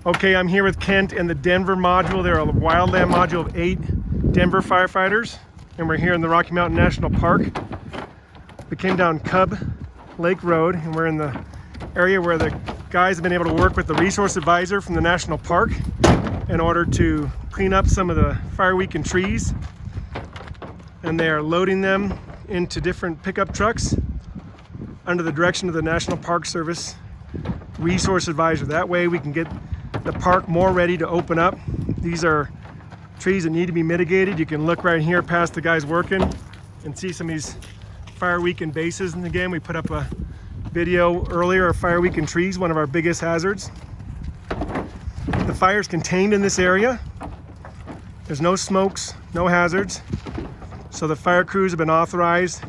Okay, I'm here with Kent and the Denver module. They're a wildland module of 8 Denver firefighters, and we're here in the Rocky Mountain National Park. We came down Cub Lake Road, and we're in the area where the guys have been able to work with the resource advisor from the national park in order to clean up some of the fire weakened trees. And they are loading them into different pickup trucks under the direction of the National Park Service resource advisor. That way we can get the park more ready to open up. These are trees that need to be mitigated. You can look right here past the guys working and see some of these fire weakened bases. And again, we put up a video earlier of fire weakened trees, one of our biggest hazards. The fire is contained in this area. There's no smokes, no hazards. So the fire crews have been authorized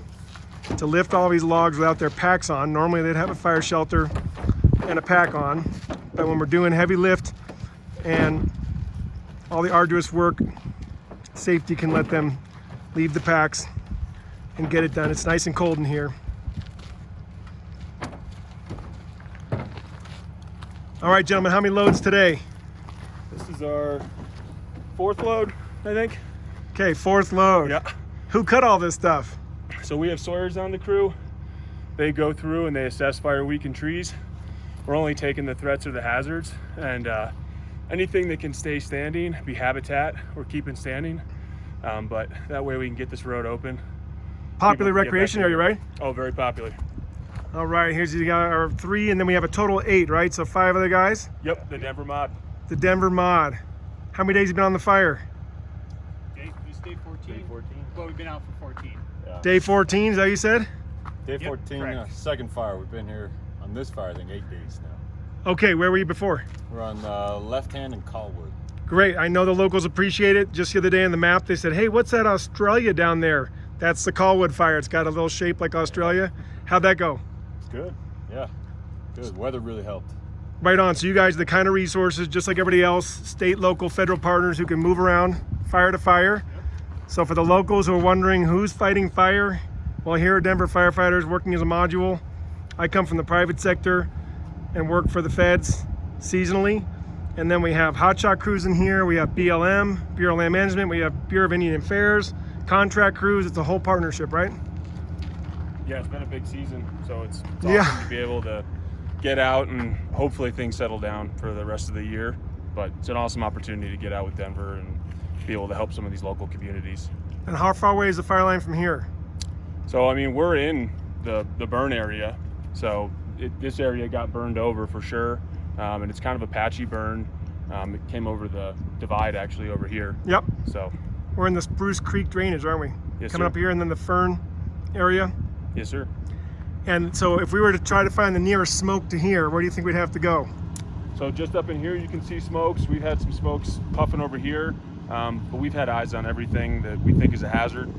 to lift all these logs without their packs on. Normally they'd have a fire shelter and a pack on, but when we're doing heavy lift and all the arduous work, safety can let them leave the packs and get it done. It's nice and cold in here. All right, gentlemen, how many loads today? This is our 4th load, I think. Okay, 4th load. Yeah. Who cut all this stuff? So we have sawyers on the crew. They go through and they assess fire weakened trees. We're only taking the threats or the hazards, and anything that can stay standing, be habitat, we're keeping standing. But that way we can get this road open. Popular recreation area, right? Oh, very popular. All right, here's our 3, and then we have a total of 8, right? So 5 other guys? Yep, the Denver mod. The Denver mod. How many days have you been on the fire? This day 14. Day 14. Well, we've been out for 14. Yeah. Day 14, is that what you said? Day Yep, 14, correct. second fire. We've been here on this fire, I think, 8 days now. Okay, where were you before? We're on the left hand in Colwood. Great, I know the locals appreciate it. Just the other day on the map, they said, hey, what's that Australia down there? That's the Colwood fire. It's got a little shape like Australia. How'd that go? It's good. Yeah, good. Weather really helped. Right on, so you guys are the kind of resources, just like everybody else, state, local, federal partners who can move around fire to fire. So for the locals who are wondering who's fighting fire, well, here are Denver firefighters working as a module. I come from the private sector and work for the feds seasonally. And then we have hotshot crews in here. We have BLM, Bureau of Land Management. We have Bureau of Indian Affairs, contract crews. It's a whole partnership, right? Yeah, it's been a big season, so it's Yeah. awesome to be able to get out and hopefully things settle down for the rest of the year. But it's an awesome opportunity to get out with Denver and be able to help some of these local communities. And how far away is the fire line from here? So, I mean, we're in the burn area. So this area got burned over for sure. And it's kind of a patchy burn. It came over the divide actually over here. Yep, So, we're in the Spruce Creek drainage, aren't we? yes, Coming sir. up here, and then the Fern area. Yes, sir. And so if we were to try to find the nearest smoke to here, where do you think we'd have to go? So just up in here, you can see smokes. We've had some smokes puffing over here, but we've had eyes on everything that we think is a hazard.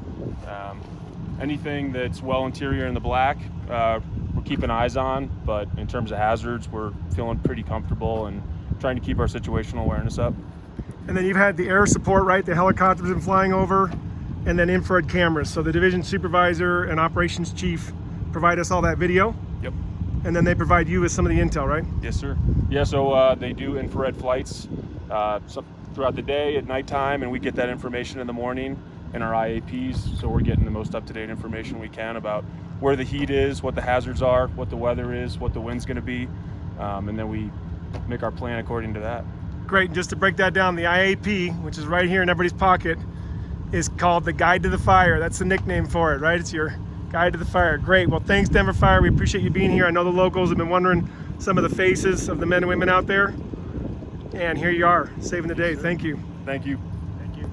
Anything that's well interior in the black, we're keeping eyes on, but in terms of hazards, we're feeling pretty comfortable and trying to keep our situational awareness up. And then you've had the air support, right? The helicopters have been flying over, and then infrared cameras. So the division supervisor and operations chief provide us all that video, Yep. and then they provide you with some of the intel, right? Yes, sir. Yeah, so they do infrared flights throughout the day, at nighttime, and we get that information in the morning in our IAPs. So we're getting the most up-to-date information we can about where the heat is, what the hazards are, what the weather is, what the wind's going to be, and then we make our plan according to that. Great, and just to break that down, the IAP, which is right here in everybody's pocket, is called the Guide to the Fire. That's the nickname for it, right? It's your Guide to the Fire. Great, well, thanks Denver Fire. We appreciate you being here. I know the locals have been wondering some of the faces of the men and women out there, and here you are, saving the day. Thank you. Thank you.